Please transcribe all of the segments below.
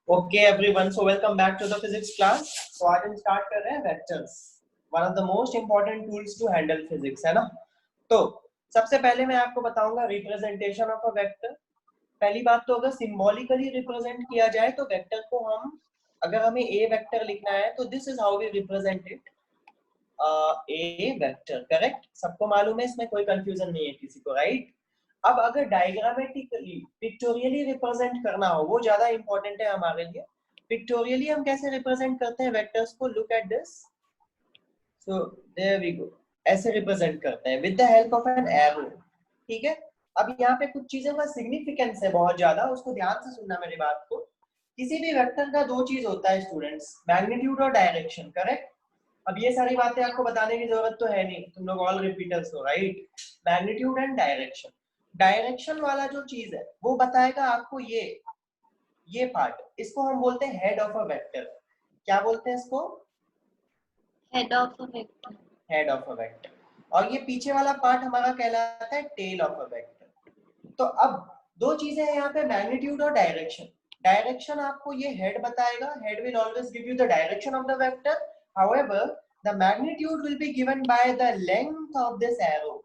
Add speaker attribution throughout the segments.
Speaker 1: Okay everyone, so welcome back to the physics class. तो आज हम स्टार्ट कर रहे हैं vectors, one of the most important tools to handle physics, है ना। तो सबसे पहले मैं आपको बताऊंगा रिप्रेजेंटेशन ऑफ अ वेक्टर। पहली बात तो अगर सिंबॉलिकली रिप्रेजेंट किया जाए तो वेक्टर को हम, अगर हमें ए वेक्टर लिखना है तो this is how we represent it, a vector. Correct, सबको मालूम है, इसमें कोई कंफ्यूजन नहीं है किसी को, राइट। अब अगर डायग्रामेटिकली पिक्टोरियली रिप्रेजेंट करना हो, वो ज्यादा इंपॉर्टेंट है हमारे लिए। पिक्टोरियली हम कैसे रिप्रेजेंट करते हैं वेक्टर्स को, look at this. So there we go, ऐसे रिप्रेजेंट करते हैं with the help of an arrow. ठीक है, अब यहाँ पे कुछ चीजों का सिग्निफिकेंस है बहुत ज्यादा, उसको ध्यान से सुनना मेरी बात को। किसी भी वेक्टर का दो चीज होता है स्टूडेंट्स, मैग्नीट्यूड और डायरेक्शन। करेक्ट, अब ये सारी बातें आपको बताने की जरूरत तो है नहीं, तुम लोग ऑल रिपीटर्स हो, right. Magnitude and direction, direction वाला जो चीज है वो बताएगा आपको ये पार्ट, इसको हम बोलते हैं हेड ऑफ अ वेक्टर। क्या बोलते हैं इसको?
Speaker 2: Head of a vector.
Speaker 1: Head of a vector. और ये पीछे वाला पार्ट हमारा कहलाता है टेल ऑफ अ वेक्टर। तो अब दो चीजें हैं यहाँ पे, मैग्नीट्यूड और डायरेक्शन। डायरेक्शन आपको ये हेड बताएगा, head will always give you the direction of the vector. However the magnitude will be given by the length of this arrow.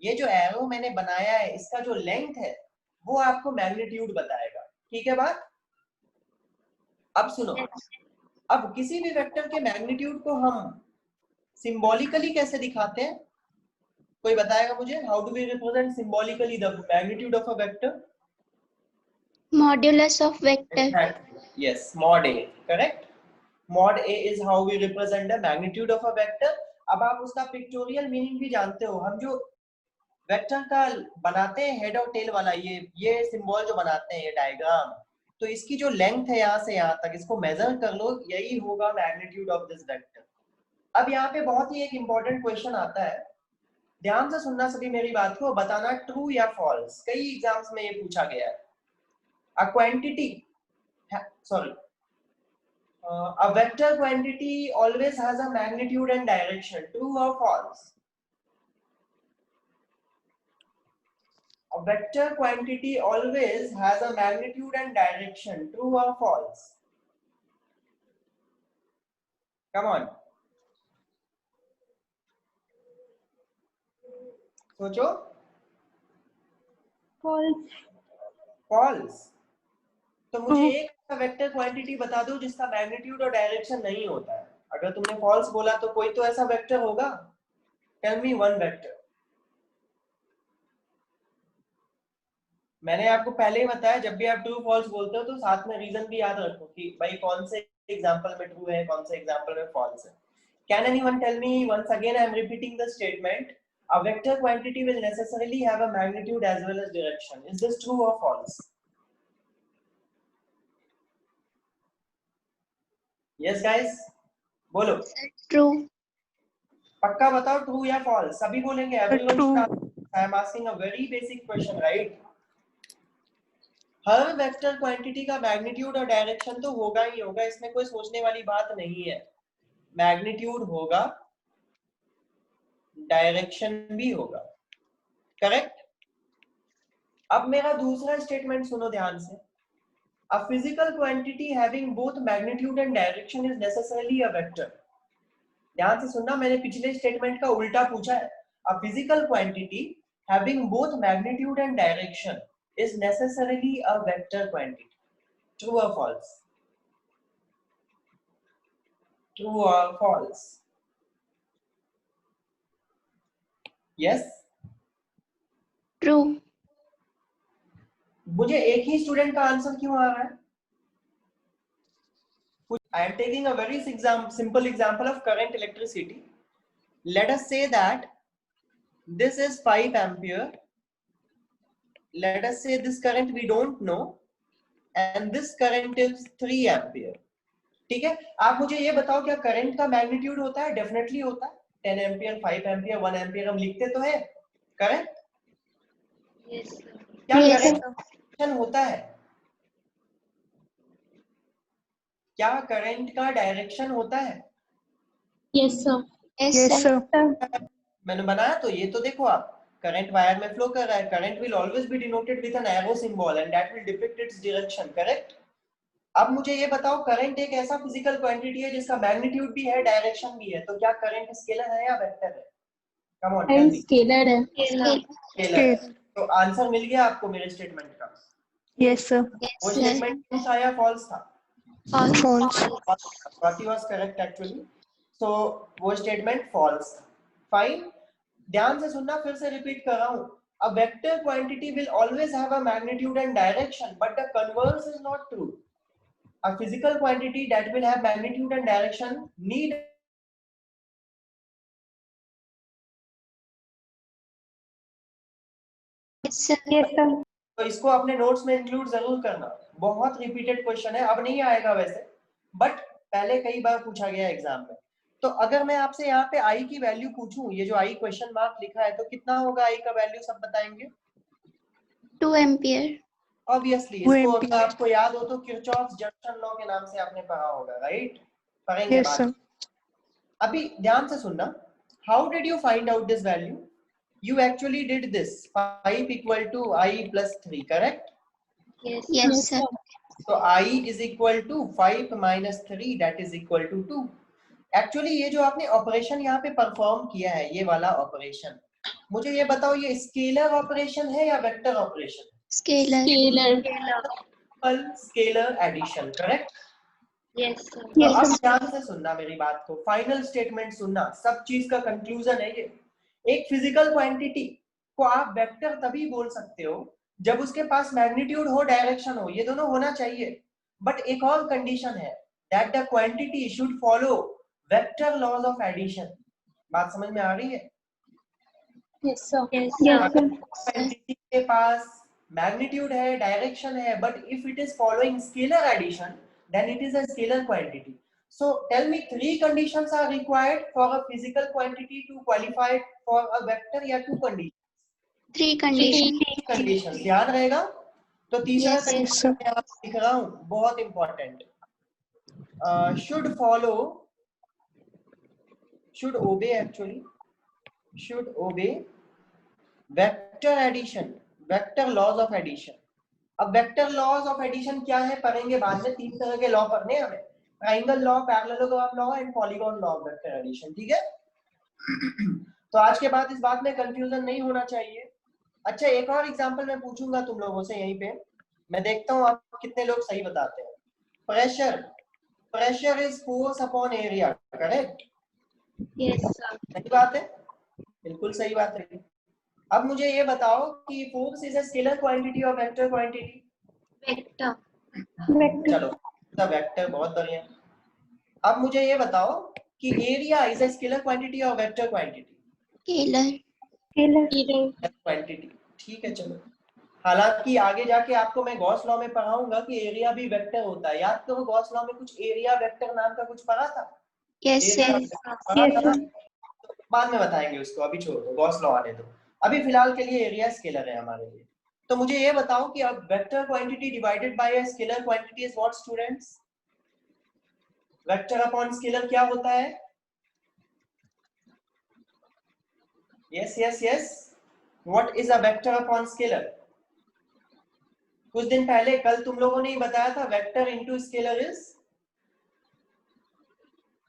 Speaker 1: ये जो एरो मैंने बनाया है, इसका जो लेंथ है वो आपको मैग्नीट्यूड बताएगा। ठीक है बात? अब सुनो, अब किसी भी वेक्टर के मैग्नीट्यूड को हम सिंबॉलिकली कैसे दिखाते हैं, कोई बताएगा मुझे? How do we represent symbolically the magnitude of a vector?
Speaker 2: Modulus of vector.
Speaker 1: Exactly. Yes, mod A, correct. Mod A is how we represent the magnitude of a vector. अब आप उसका पिक्टोरियल मीनिंग भी जानते हो। हम जो vector का बनाते हैं हेड और टेल वाला, ये सिंबल जो बनाते हैं, ये डायग्राम, तो इसकी जो लेंथ है यहाँ से यहाँ तक, इसको मेजर कर लो, यही होगा मैग्नीट्यूड ऑफ दिस वेक्टर। अब यहाँ पे बहुत ही एक इंपॉर्टेंट क्वेश्चन आता है, ध्यान से सुनना सभी मेरी बात को, बताना ट्रू या फॉल्स। कई एग्जाम्स में ये पूछा गया है। A quantity, sorry, a vector quantity always has a magnitude and direction, true or false? A vector quantity always has a magnitude and direction, true or false? Come on, सोचो।
Speaker 2: False.
Speaker 1: False. तो मुझे एक vector quantity बता दो जिसका magnitude और direction नहीं होता है। अगर तुमने फॉल्स बोला तो कोई तो ऐसा वेक्टर होगा। Tell me one vector. मैंने आपको पहले ही बताया, जब भी आप ट्रू फॉल्स बोलते हो तो साथ में रीजन भी याद रखो कि भाई कौन से एग्जांपल में ट्रू है, कौन से एग्जांपल में फॉल्स है। Can anyone tell me once again, I am repeating the statement, a vector quantity will necessarily have a magnitude as well as direction. Is this true or false? Yes guys, बोलो।
Speaker 2: True.
Speaker 1: पक्का बताओ, true या false? सभी बोलेंगे, everyone should. I am asking a very basic question, right. Her vector quantity का magnitude और direction तो होगा ही होगा, इसमें कोई सोचने वाली बात नहीं है। मैग्नीट्यूड होगा, डायरेक्शन भी होगा, करेक्ट। अब मेरा दूसरा स्टेटमेंट सुनो ध्यान से। A physical quantity having both magnitude and direction is necessarily a vector. ध्यान से सुनना, मैंने पिछले स्टेटमेंट का उल्टा पूछा है। A physical quantity having both magnitude and direction is necessarily a vector quantity. True or false? True or false? Yes?
Speaker 2: True.
Speaker 1: मुझे एक ही स्टूडेंट का आंसर क्यों आ रहा है? I am taking a very simple example of current electricity. Let us say that this is 5 ampere. Let us say this current we don't know and this current is 3 ampere. ठीक है, आप मुझे ये बताओ, क्या करंट का magnitude होता है? डेफिनेटली होता है। 10 एम्पियर, 5 एम्पियर, 1 एम्पियर हम लिखते तो है, करेक्ट?
Speaker 2: Yes.
Speaker 1: क्या
Speaker 2: Yes.
Speaker 1: करंट होता है? क्या करंट का डायरेक्शन होता है?
Speaker 2: Yes sir. Yes sir.
Speaker 1: मैंने बनाया तो ये तो देखो आप, करंट वायर में फ्लो कर रहा है, current will always be denoted with an arrow symbol and that will depict its direction, correct? अब मुझे ये बताओ, करंट एक ऐसा फिजिकल क्वांटिटी है जिसका मैग्नीट्यूड भी है, डायरेक्शन भी है, तो क्या करंट स्केलर है या वेक्टर है? Come on tell me.
Speaker 2: Scalar है।
Speaker 1: स्केलर है। तो आंसर मिल गया आपको मेरे स्टेटमेंट का?
Speaker 3: Yes sir.
Speaker 1: वो स्टेटमेंट ट्रू था या फॉल्स था?
Speaker 3: False.
Speaker 1: Swati was correct actually. So वो स्टेटमेंट फॉल्स था। फाइन, ध्यान से सुनना, फिर से रिपीट कर रहा हूं। A vector quantity will always have a magnitude and direction, but the converse is not true. A physical quantity that will have magnitude and direction need तो इसको अपने नोट्स में इंक्लूड जरूर करना। बहुत रिपीटेड क्वेश्चन है, अब नहीं आएगा वैसे, बट पहले कई बार पूछा गया एग्जाम में। तो अगर मैं आपसे यहाँ पे आई की वैल्यू पूछूं, ये जो आई क्वेश्चन मार्क लिखा है, तो कितना होगा आई का वैल्यू, सब बताएंगे?
Speaker 2: 2 एम्पियर।
Speaker 1: ऑब्वियसली इसको अगर आपको याद हो तो किरचॉफ्स जंक्शन लॉ के नाम से आपने पढ़ा होगा, राइट? पढ़ेंगे बाद में। अभी ध्यान से सुनना, how did you find out this value? You actually did this, 5 equal to I plus 3, correct?
Speaker 2: Yes sir.
Speaker 1: So I is equal to 5 minus 3, that is equal to 2. Actually ये जो आपने ऑपरेशन यहाँ पे परफॉर्म किया है, ये वाला operation, मुझे ये बताओ, ये स्केलर ऑपरेशन है या vector operation?
Speaker 2: Scalar.
Speaker 1: Scalar addition, correct?
Speaker 2: Yes sir.
Speaker 1: तो अब ध्यान से सुनना मेरी बात को, फाइनल स्टेटमेंट सुनना, सब चीज का कंक्लूजन है ये। एक फिजिकल क्वांटिटी को आप वेक्टर तभी बोल सकते हो जब उसके पास मैग्नीट्यूड हो, डायरेक्शन हो, ये दोनों होना चाहिए। बट एक और कंडीशन है, that the quantity should follow vector laws of addition. बात समझ में आ रही है?
Speaker 2: Yes sir.
Speaker 1: अगर क्वांटिटी के पास मैग्नीट्यूड है, डायरेक्शन है, but if it is following scalar addition, then it is a scalar quantity. So tell me, 3 conditions are required for a physical quantity to qualify for a vector, या 2 conditions?
Speaker 2: 3 conditions.
Speaker 1: 3 conditions, ध्यान रहेगा? तो तीसरा
Speaker 2: Yes,
Speaker 1: condition मैं आपको लिख रहा हूं, बहुत important, should follow, should obey actually, should obey vector addition, vector laws of addition. अब वेक्टर लॉज ऑफ एडिशन क्या है पढ़ेंगे बाद में, 3 तरह के लॉ पढ़ने हैं हमें, triangle law, parallelogram law and polygon law of vector addition, ठीक है? तो आज के बाद इस बात में कंफ्यूजन नहीं होना चाहिए। अच्छा, एक और एग्जांपल मैं पूछूंगा तुम लोगों से यहीं पे, मैं देखता हूं आप कितने लोग सही बताते हैं। Pressure, pressure is force upon area, correct?
Speaker 2: Yes sir.
Speaker 1: सही बात है, बिल्कुल सही बात है। अब मुझे ये बताओ कि force is a scalar quantity और वेक्टर क्वांटिटी?
Speaker 2: Vector.
Speaker 1: चलो द वेक्टर, बहुत बढ़िया। अब मुझे ये बताओ कि area is a scalar quantity और वेक्टर क्वांटिटी?
Speaker 2: Scalar.
Speaker 1: क्वांटिटी, ठीक है चलो। हालांकि आगे जाके आपको मैं गॉस लॉ में पढ़ाऊंगा कि एरिया भी वेक्टर होता है। याद करो, गॉस लॉ में कुछ एरिया वेक्टर नाम का कुछ पढ़ा था?
Speaker 2: Yes sir.
Speaker 1: बाद में बताएंगे उसको, अभी छोड़ दो, गॉस लॉ आने दो। अभी फिलहाल के लिए एरिया स्केलर है हमारे लिए। तो मुझे ये बताओ कि अब vector quantity divided by a scalar quantity is what students? Vector upon scalar क्या होता है? Yes yes yes, what is a vector upon scalar? कुछ दिन पहले, कल तुम लोगों ने ही बताया था, vector into scalar is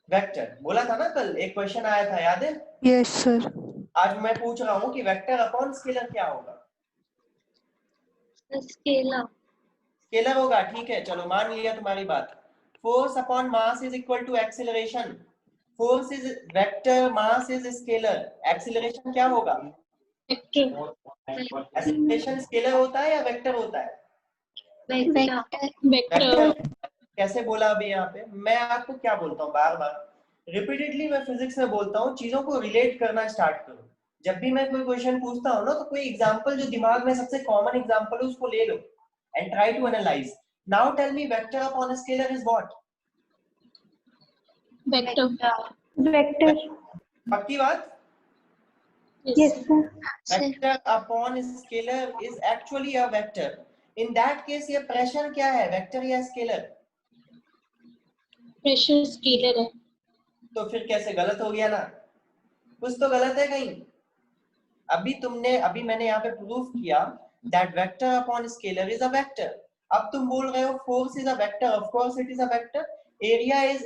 Speaker 1: vector, बोला था ना कल, एक क्वेश्चन आया था, याद है?
Speaker 3: Yes sir.
Speaker 1: आज मैं पूछ रहा हूं कि वेक्टर अपॉन स्केलर क्या होगा?
Speaker 2: Scalar.
Speaker 1: स्केलर होगा, ठीक है चलो मान लिया तुम्हारी बात। Force upon mass is equal to acceleration, force is vector, mass is scalar, acceleration क्या होगा? एक्सीलरेशन स्केलर होता है या वेक्टर होता है?
Speaker 2: Vector.
Speaker 1: कैसे बोला अभी यहाँ पे? मैं आपको क्या बोलता हूँ, बार बार रिपीटेडली मैं फिजिक्स में बोलता हूँ, चीजों को रिलेट करना स्टार्ट करो। जब भी मैं कोई क्वेश्चन पूछता हूँ ना, तो कोई एग्जांपल जो दिमाग में सबसे कॉमन एग्जांपल है उसको ले लो and try to analyse. Now tell me, vector upon scalar is what?
Speaker 2: Vector.
Speaker 1: पक्की बात?
Speaker 2: Yes sir.
Speaker 1: Vector upon scalar is actually a vector. In that case ये प्रेशर क्या है, वेक्टर या स्केलर?
Speaker 2: Pressure scalar है।
Speaker 1: तो फिर कैसे, गलत हो गया ना, कुछ तो गलत है कहीं। अभी मैंने यहाँ पे प्रूफ किया that vector upon scalar is a vector. अब तुम बोल रहे हो force is a vector, of course it is a vector, area is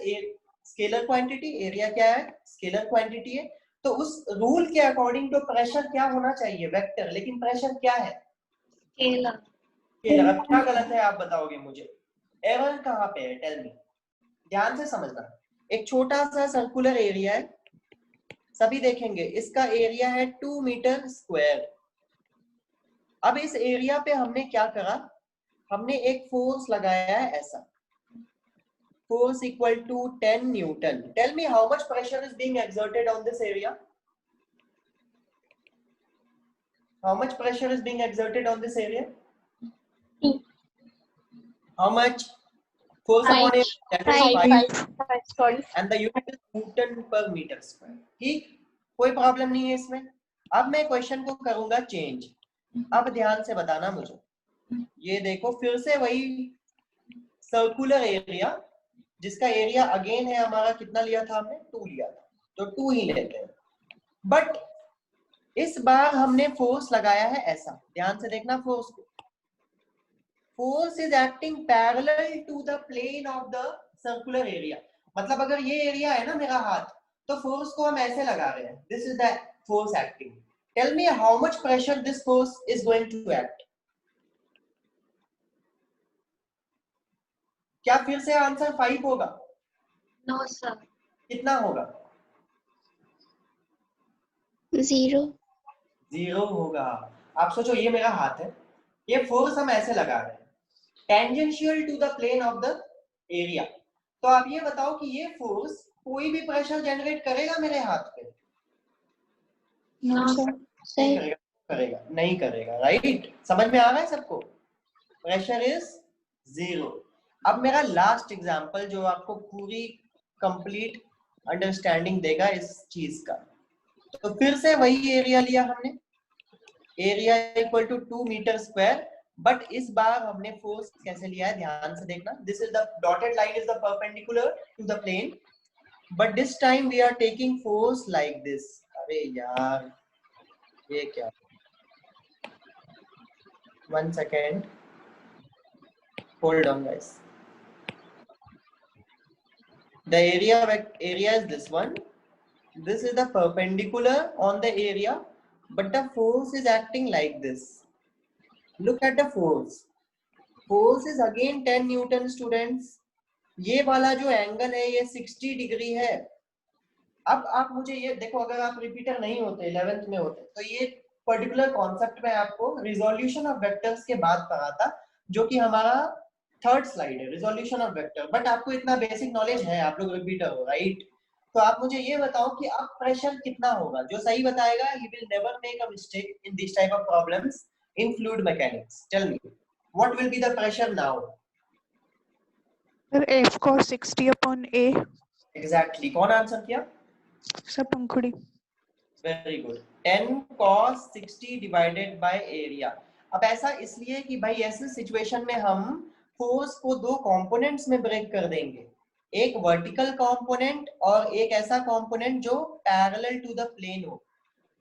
Speaker 1: scalar quantity, area क्या है, स्केलर क्वांटिटी है, तो उस रूल के अकॉर्डिंग तो प्रेशर क्या होना चाहिए, वेक्टर, लेकिन प्रेशर क्या है,
Speaker 2: स्केलर।
Speaker 1: स्केलर। अब क्या गलत है आप बताओगे मुझे, एरर कहाँ पे है, टेल मी, ध्यान से समझना। एक छोटा सा सर्कुलर एरिया है, सभी देखेंगे, इसका एरिया है 2 मीटर स्क्वायर। अब इस एरिया पे हमने क्या करा, हमने एक फोर्स लगाया है ऐसा, force equal to 10 Newton. Tell me how much pressure is being exerted on this area? How much pressure is being exerted on this area?
Speaker 2: 2.
Speaker 1: How much? Force upon area, that is 5.
Speaker 2: Sorry.
Speaker 1: And the unit is Newton per meter square. ठीक, कोई problem नहीं है इसमें। अब मैं question को करूंगा change. अब ध्यान से बताना मुझे, ये देखो फिर से वही सर्कुलर एरिया, जिसका एरिया अगेन है हमारा, कितना लिया था हमने, 2 लिया था, तो 2 ही लेते हैं। बट इस बार हमने फोर्स लगाया है ऐसा, ध्यान से देखना फोर्स को, force is acting parallel to the plane of the circular area. मतलब अगर ये एरिया है ना मेरा हाथ, तो फोर्स को हम ऐसे लगा रहे हैं, this is the force acting. Tell me how much pressure this force is going to act. क्या फिर से आंसर 5 होगा?
Speaker 2: No sir.
Speaker 1: कितना होगा?
Speaker 2: 0.
Speaker 1: 0 होगा। आप सोचो ये मेरा हाथ है, ये फोर्स हम ऐसे लगा रहे हैं tangential to the plane of the area. तो आप ये बताओ कि ये फोर्स कोई भी प्रेशर जनरेट करेगा मेरे हाथ पे?
Speaker 2: No sir.
Speaker 1: नहीं करेगा, करेगा नहीं करेगा, राइट? समझ में आ रहा है सबको? Pressure is 0। अब मेरा लास्ट एग्जांपल जो आपको पूरी कंप्लीट अंडरस्टैंडिंग देगा इस चीज का, तो फिर से वही एरिया लिया हमने, area equal to 2 metre square, but इस बार हमने फोर्स कैसे लिया है, ध्यान से देखना। This is the dotted line is the perpendicular to the plane, but this time we are taking force like this. अरे यार ये क्या, 1 second, hold on guys. The area is this one. This is the perpendicular on the area, but the force is acting like this. Look at the force. Force is again 10 Newton, students. ये वाला जो angle है ये 60 degree है। अब आप मुझे ये देखो, अगर आप रिपीटर नहीं होते, 11th में होते, तो ये पर्टिकुलर कॉन्सेप्ट में आपको रिजोल्यूशन ऑफ वेक्टर्स के बाद पढ़ा था, जो कि हमारा 3rd स्लाइड है, रिजोल्यूशन ऑफ वेक्टर। बट आपको इतना बेसिक नॉलेज है, आप लोग रिपीटर हो, राइट? तो आप मुझे ये बताओ कि अब प्रेशर कितना होगा? जो सही बताएगा he will never make a mistake in this type of problems in fluid mechanics. Tell me, what will be the pressure now?
Speaker 3: Sir, F cos 60 upon A.
Speaker 1: Exactly. कौन आंसर किया?
Speaker 3: Sir, Pankhuri.
Speaker 1: Very good. 10 cos 60 divided by area. अब ऐसा इसलिए कि भाई ऐसे situation में हम फोर्स को 2 कंपोनेंट्स में ब्रेक कर देंगे, एक वर्टिकल कंपोनेंट और एक ऐसा कंपोनेंट जो पैरेलल टू द प्लेन हो।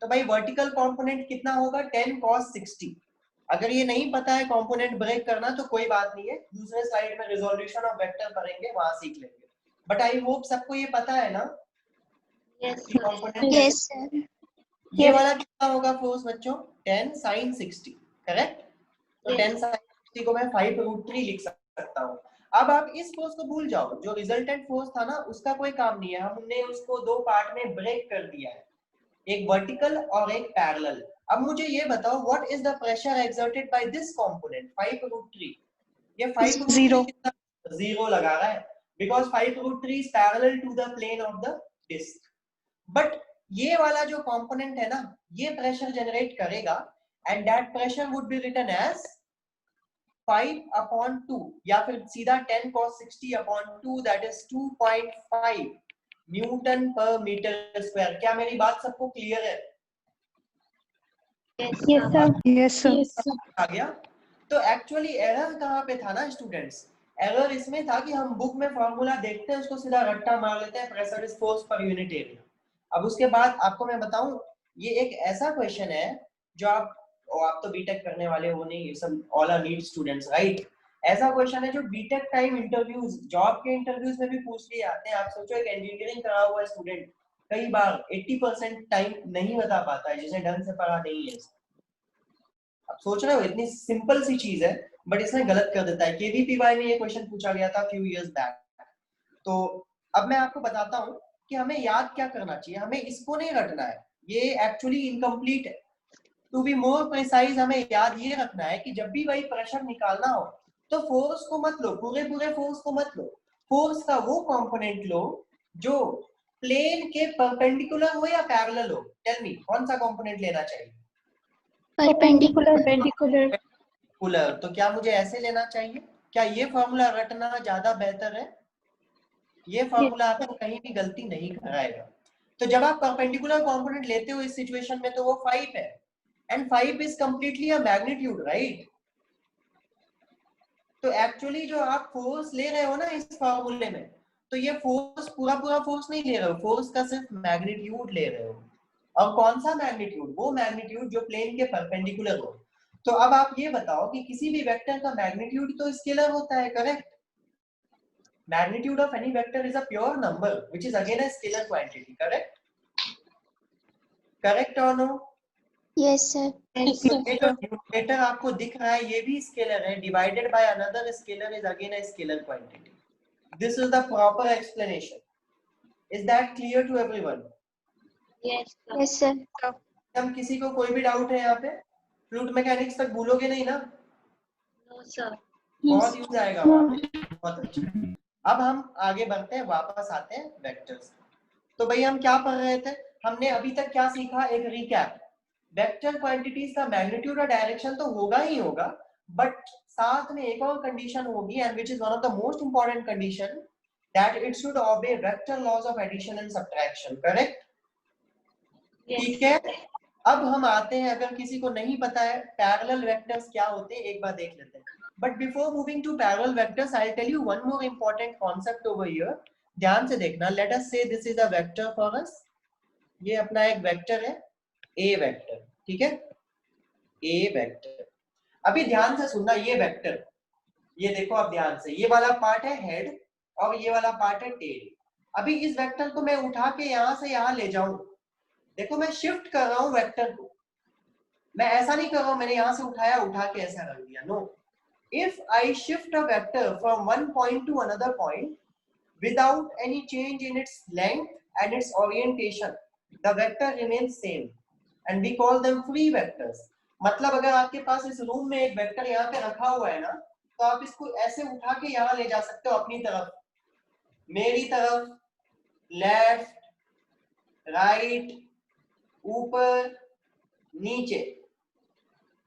Speaker 1: तो भाई वर्टिकल कंपोनेंट कितना होगा? 10 cos 60। अगर ये नहीं पता है कंपोनेंट ब्रेक करना तो कोई बात नहीं है, दूसरे स्लाइड में रिजोल्यूशन ऑफ वेक्टर पढ़ेंगे, वहां सीख लेंगे। बट आई होप सबको ये पता है ना?
Speaker 2: Yes sir.
Speaker 1: ये वाला कितना होगा फोर्स बच्चों? 10 sin 60, करेक्ट? तो 10 sin 60 को मैं 5√3 लिख सकता हूँ। अब आप इस फोर्स को भूल जाओ, जो रिजल्टेंट फोर्स था ना उसका कोई काम नहीं है, हमने उसको 2 पार्ट में ब्रेक कर दिया है, एक वर्टिकल और एक पैरेलल। अब मुझे ये बताओ, what is the pressure exerted by this component 5√3? ये 5√3 कितना? 0 लगा रहा है, because 5√3 is parallel to the plane of the disc. But ये वाला जो कंपोनेंट है ना, ये प्रेशर जनरेट करेगा, and that pressure would be written as 5/2, या फिर सीधा 10 cos 60 upon 2, that is 2.5 newton per metre square. क्या मेरी बात सबको क्लियर है?
Speaker 2: Yes sir.
Speaker 3: Yes, sir.
Speaker 1: आ गया? तो एक्चुअली एरर कहाँ पे था ना स्टूडेंट्स? एरर इसमें था कि हम बुक में फॉर्मूला देखते हैं, उसको सीधा रट्टा मार लेते हैं, pressure is force per unit area. अब उसके बाद आपको मैं बताऊं, ये एक ऐसा क्वेश्चन है जो आप तो बीटेक करने वाले हो नहीं, ये सब all are NEET students, right? ऐसा क्वेश्चन है जो बीटेक टाइम इंटरव्यूज, जॉब के इंटरव्यूज में भी पूछ लिए जाते हैं। आप सोचो एक इंजीनियरिंग करा हुआ स्टूडेंट कई बार 80% टाइम नहीं बता पाता है, जिसे ढंग से पढ़ा नहीं है। आप सोच रहे हो इतनी सिंपल सी चीज है बट इसमें गलत कर देता है। केवीपीवाई में ये क्वेश्चन पूछा गया था फ्यू इयर्स बैक। तो अब मैं आपको बताता हूँ कि हमें याद क्या करना चाहिए। हमें इसको नहीं रटना है, ये एक्चुअली इनकम्प्लीट है। टू बी मोर प्रिसाइज हमें याद ये रखना है कि जब भी वही प्रेशर निकालना हो तो फोर्स को मत लो, पूरे फोर्स को मत लो। फोर्स का वो कंपोनेंट लो जो प्लेन के परपेंडिकुलर हो या पैरेलल हो। टेल मी कौन सा कंपोनेंट लेना चाहिए?
Speaker 2: परपेंडिकुलर।
Speaker 1: तो क्या मुझे ऐसे लेना चाहिए? क्या ये फॉर्मूला रटना ज्यादा बेहतर है? ये फॉर्मूला आपको कहीं भी गलती नहीं कराएगा। तो जब आप परपेंडिकुलर कंपोनेंट लेते हो इस सिचुएशन में तो वो 5 है and 5 is completely a magnitude, right? तो एक्चुअली जो आप फोर्स ले रहे हो ना इस फॉर्मूले में, तो ये फोर्स पूरा फोर्स नहीं ले रहे हो, फोर्स का सिर्फ मैग्नीट्यूड ले रहे हो। और कौन सा मैग्नीट्यूड? वो मैग्नीट्यूड जो प्लेन के परपेंडिकुलर हो। तो अब आप ये बताओ कि किसी भी वेक्टर का मैग्नीट्यूड तो स्केलर होता है, correct? Magnitude of any vector is a pure number which is again a scalar quantity, correct? Correct or no?
Speaker 2: Yes sir.
Speaker 1: ये जो न्यूमरेटर आपको दिख रहा है ये भी स्केलर है, divided by another scalar is again a scalar quantity. This is the proper explanation. Is that clear to everyone?
Speaker 2: Yes sir. Yes sir.
Speaker 1: हम किसी को कोई भी डाउट है यहाँ पे? फ्लूइड मैकेनिक्स तक भूलोगे नहीं ना?
Speaker 2: No sir.
Speaker 1: बहुत यूज आएगा वहाँ पे। बहुत अच्छा। अब हम आगे बढ़ते हैं, वापस आते हैं वेक्टर्स। तो भाई हम क्या पढ़ रहे थे? हमने अभी तक क्या सीखा? एक रिकैप। वेक्टर क्वांटिटीज का मैग्नीट्यूड और डायरेक्शन तो होगा ही होगा, बट साथ में एक और कंडीशन होगी and which is one of the most important condition, that it should obey vector laws of addition and subtraction, correct? ठीक है। अब हम आते हैं, अगर किसी को नहीं पता है पैरेलल वेक्टर्स क्या होते हैं एक बार देख लेते हैं। But before moving to parallel vectors, I'll tell you one more important concept over here. ध्यान से देखना. Let us say this is a vector for us. ये अपना एक वेक्टर है, A वेक्टर, ठीक है? A vector. अभी ध्यान से सुनना, ये वेक्टर, ये देखो आप ध्यान से, ये वाला पार्ट है हेड और ये वाला पार्ट है टेल। अभी इस वेक्टर को मैं उठा के यहाँ से यहाँ ले जाऊं, देखो मैं शिफ्ट कर रहा हूँ वेक्टर को। मैं ऐसा नहीं कर रहा हूँ मैंने यहाँ से उठाया, उठा के ऐसा रख दिया, no. If I shift a vector from one point to another point without any change in its length and its orientation, the vector remains same and we call them free vectors. मतलब अगर आपके पास इस room में एक vector यहाँ पे रखा हुआ है ना, तो आप इसको ऐसे उठा के यहाँ ले जा सकते हो अपनी तरफ, मेरी तरफ, लेफ्ट, राइट, ऊपर, नीचे।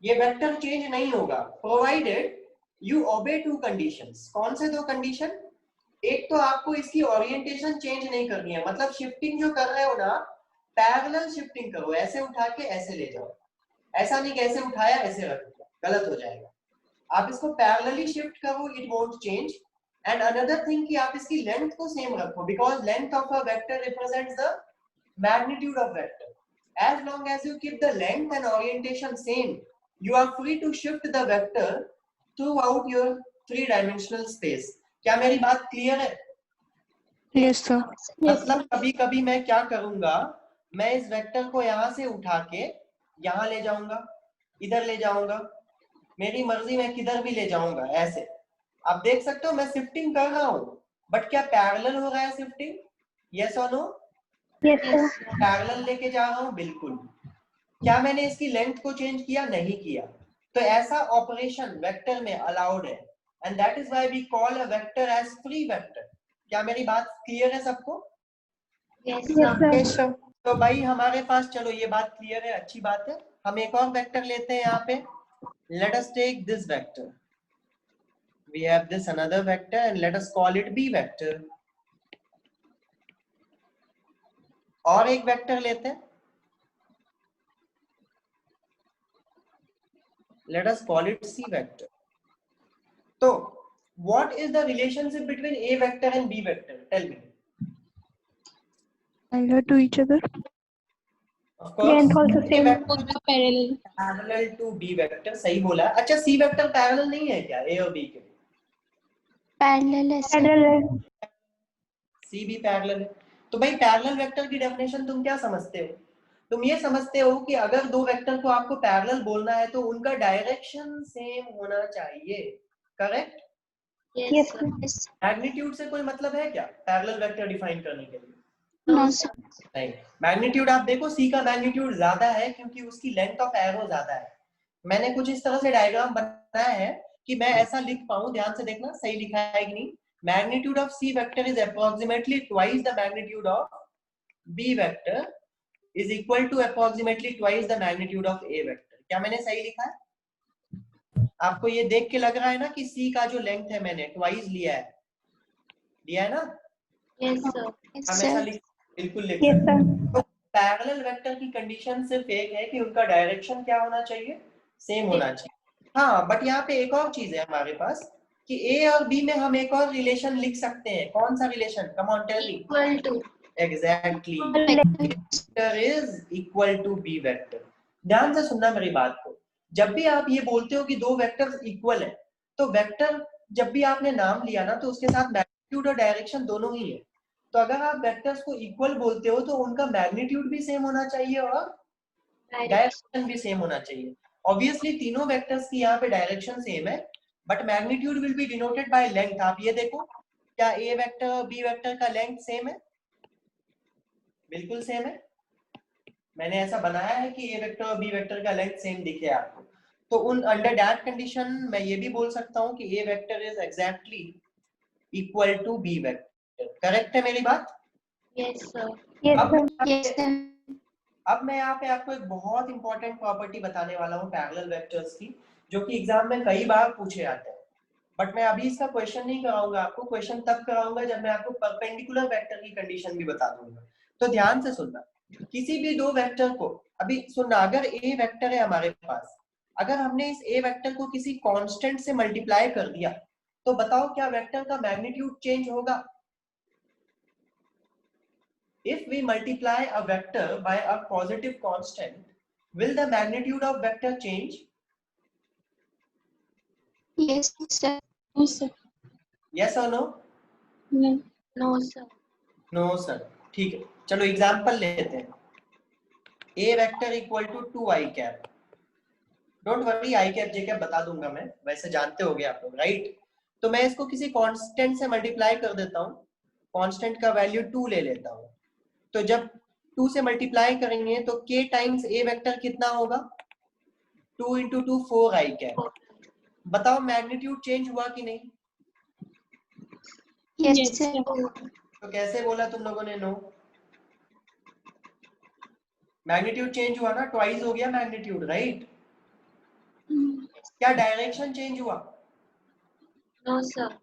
Speaker 1: ये वेक्टर चेंज नहीं होगा प्रोवाइडेड यू ओबे टू कंडीशंस। कौन से दो कंडीशन? एक तो आपको इसकी ओरिएंटेशन चेंज नहीं करनी है, मतलब शिफ्टिंग जो कर रहे हो ना, पैरेलल शिफ्टिंग करो, ऐसे उठा के ऐसे ले जाओ, ऐसा नहीं कैसे उठाया ऐसे रख दिया, गलत हो जाएगा। आप इसको पैरेलली शिफ्ट करो, it won't change. And another thing कि आप इसकी लेंथ को सेम रखो, because length of a vector represents the magnitude of vector. As long as you keep the length and orientation same, you are free to shift the vector throughout your three-dimensional space. क्या मेरी बात clear है?
Speaker 3: Yes sir.
Speaker 1: मतलब कभी कभी मैं क्या करूंगा, मैं इस वेक्टर को यहाँ से उठा के यहाँ ले जाऊंगा, इधर ले जाऊंगा, मेरी मर्जी में किधर भी ले जाऊंगा, ऐसे। आप देख सकते हो मैं शिफ्टिंग कर रहा हूँ, बट क्या पैरेलल हो रहा है शिफ्टिंग? यस और नो? पैरेलल लेके जा रहा हूँ, बिल्कुल। क्या मैंने इसकी लेंथ को चेंज किया? नहीं किया। तो ऐसा ऑपरेशन वेक्टर में अलाउड है and that is why we call a vector as free vector. क्या मेरी बात क्लियर है सबको?
Speaker 3: Yes sir.
Speaker 1: तो भाई हमारे पास, चलो ये बात क्लियर है, अच्छी बात है। हम एक और वेक्टर लेते हैं यहाँ पे। Let us take this vector, we have this another vector and let us call it B vector. और एक वेक्टर लेते हैं, let us call it C vector. So what is the relationship between A vector and B vector? Tell me.
Speaker 3: Parallel to each other.
Speaker 1: Of course,
Speaker 2: Length also
Speaker 1: A
Speaker 2: same.
Speaker 1: vector parallel to B vector, सही बोला। अच्छा C vector parallel नहीं है क्या A और B के?
Speaker 2: Parallel है sir.
Speaker 1: सी भी पैरेलल है। तो भाई पैरेलल वेक्टर की डेफिनेशन तुम क्या समझते हो? तुम ये समझते हो कि अगर दो वेक्टर को आपको पैरेलल बोलना है तो उनका डायरेक्शन सेम होना चाहिए, करेक्ट?
Speaker 2: Yes sir.
Speaker 1: मैग्नीट्यूड से कोई मतलब है क्या पैरेलल वेक्टर डिफाइन करने के लिए?
Speaker 2: No sir.
Speaker 1: नहीं। मैग्नीट्यूड आप देखो, सी का मैग्नीट्यूड ज्यादा है क्योंकि उसकी लेंथ ऑफ एरो ज्यादा है। मैंने कुछ इस तरह से डायग्राम बनाया है कि मैं ऐसा लिख पाऊं, ध्यान से देखना सही लिखा है कि नहीं। Magnitude of C vector is approximately twice the magnitude of B vector is equal to approximately twice the magnitude of A vector। क्या मैंने सही लिखा है? आपको ये देख के लग रहा है ना कि C का जो लेंथ है मैंने ट्वाइस लिया है ना?
Speaker 2: Yes sir.
Speaker 1: हम ऐसा बिल्कुल लिख सकते हैं। तो पैरेलल वेक्टर की कंडीशन सिर्फ एक है कि उनका डायरेक्शन क्या होना चाहिए, सेम होना चाहिए। हाँ, बट यहाँ पे एक और चीज है हमारे पास कि A और B में हम एक और रिलेशन लिख सकते हैं। कौन सा relation? Come on tell me.
Speaker 2: Equal to.
Speaker 1: Exactly, vector is equal to B vector. ध्यान से सुनना मेरी बात को। जब भी आप ये बोलते हो कि दो वेक्टर्स इक्वल है, तो वेक्टर जब भी आपने नाम लिया ना तो उसके साथ मैग्नीट्यूड और डायरेक्शन दोनों ही है। तो अगर आप वेक्टर्स को इक्वल बोलते हो तो उनका मैग्नीट्यूड भी सेम होना चाहिए और डायरेक्शन भी सेम होना चाहिए। ऑब्वियसली तीनों वेक्टर्स की यहाँ पे डायरेक्शन सेम है, but magnitude will be denoted by length. आप ये देखो, क्या ए वेक्टर और बी वेक्टर का लेंथ सेम है? बिल्कुल सेम है। मैंने ऐसा बनाया है कि ए वेक्टर और बी वेक्टर का लेंथ सेम दिखे आपको। तो उन अंडर दैट कंडीशन मैं ये भी बोल सकता हूँ कि A vector is exactly equal to B vector. Correct है मेरी बात?
Speaker 2: Yes sir.
Speaker 1: अब मैं यहाँ पे आपको एक बहुत इंपॉर्टेंट प्रॉपर्टी बताने वाला हूँ पैरेलल वेक्टर्स की, जो कि एग्जाम में कई बार पूछे जाते हैं। बट मैं अभी इसका क्वेश्चन नहीं कराऊंगा आपको, क्वेश्चन तब कराऊंगा जब मैं आपको परपेंडिकुलर वेक्टर की कंडीशन भी बता दूंगा। तो ध्यान से सुनना, किसी भी दो वेक्टर को, अभी सुनना, अगर ए वेक्टर है हमारे पास, अगर हमने इस ए वेक्टर को किसी कांस्टेंट से मल्टीप्लाई कर दिया तो बताओ क्या वेक्टर का मैग्नीट्यूड चेंज होगा? If we multiply a vector by a positive constant, will the magnitude of vector change?
Speaker 2: Yes sir. No sir.
Speaker 1: Yes or no?
Speaker 2: No sir.
Speaker 1: No sir। ठीक है, चलो एग्जांपल लेते हैं। a vector equal to 2i cap. Don't worry, I cap J cap बता दूंगा मैं, वैसे जानते होगे आप लोग, राइट? तो मैं इसको किसी कांस्टेंट से मल्टीप्लाई कर देता हूँ, कांस्टेंट का वैल्यू 2 ले लेता हूँ। तो जब 2 से मल्टीप्लाई करेंगे तो k टाइम्स a वेक्टर कितना होगा? 2 इंटू 2 4i कैप। बताओ मैग्नीट्यूड चेंज हुआ कि नहीं?
Speaker 2: Yes sir.
Speaker 1: तो कैसे बोला तुम लोगों ने नो? मैग्नीट्यूड चेंज हुआ ना, ट्वाइस हो गया मैग्नीट्यूड, राइट? क्या डायरेक्शन चेंज हुआ?
Speaker 2: No sir.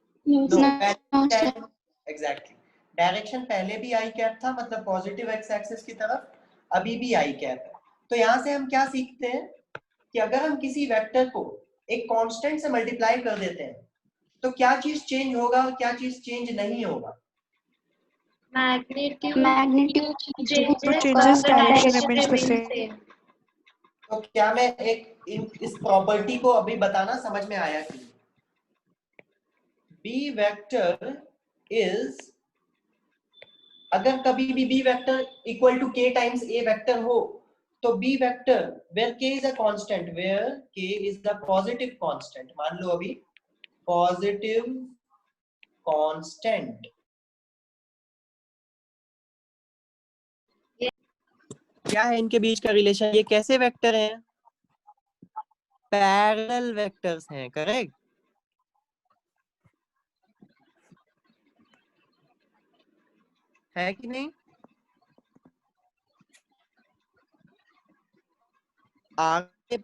Speaker 1: एग्जैक्टली, डायरेक्शन पहले भी आई कैप था, मतलब पॉजिटिव एक्स एक्सिस की तरफ, अभी भी आई कैप है। तो यहाँ से हम क्या सीखते हैं कि अगर हम किसी वेक्टर को एक कांस्टेंट से मल्टीप्लाई कर देते हैं तो क्या चीज चेंज होगा और क्या चीज चेंज नहीं होगा?
Speaker 2: Magnitude
Speaker 3: changes direction remains the same।
Speaker 1: तो क्या मैं इस प्रॉपर्टी को अभी बताना समझ में आया कि बी वेक्टर इज, अगर कभी भी B vector equal to k times a vector हो तो B vector where k is a constant, where k is the positive constant, मान लो अभी पॉजिटिव कांस्टेंट, क्या है इनके बीच का रिलेशन? ये कैसे वेक्टर हैं? पैरेलल वेक्टर्स हैं, करेक्ट? है कि नहीं? आगे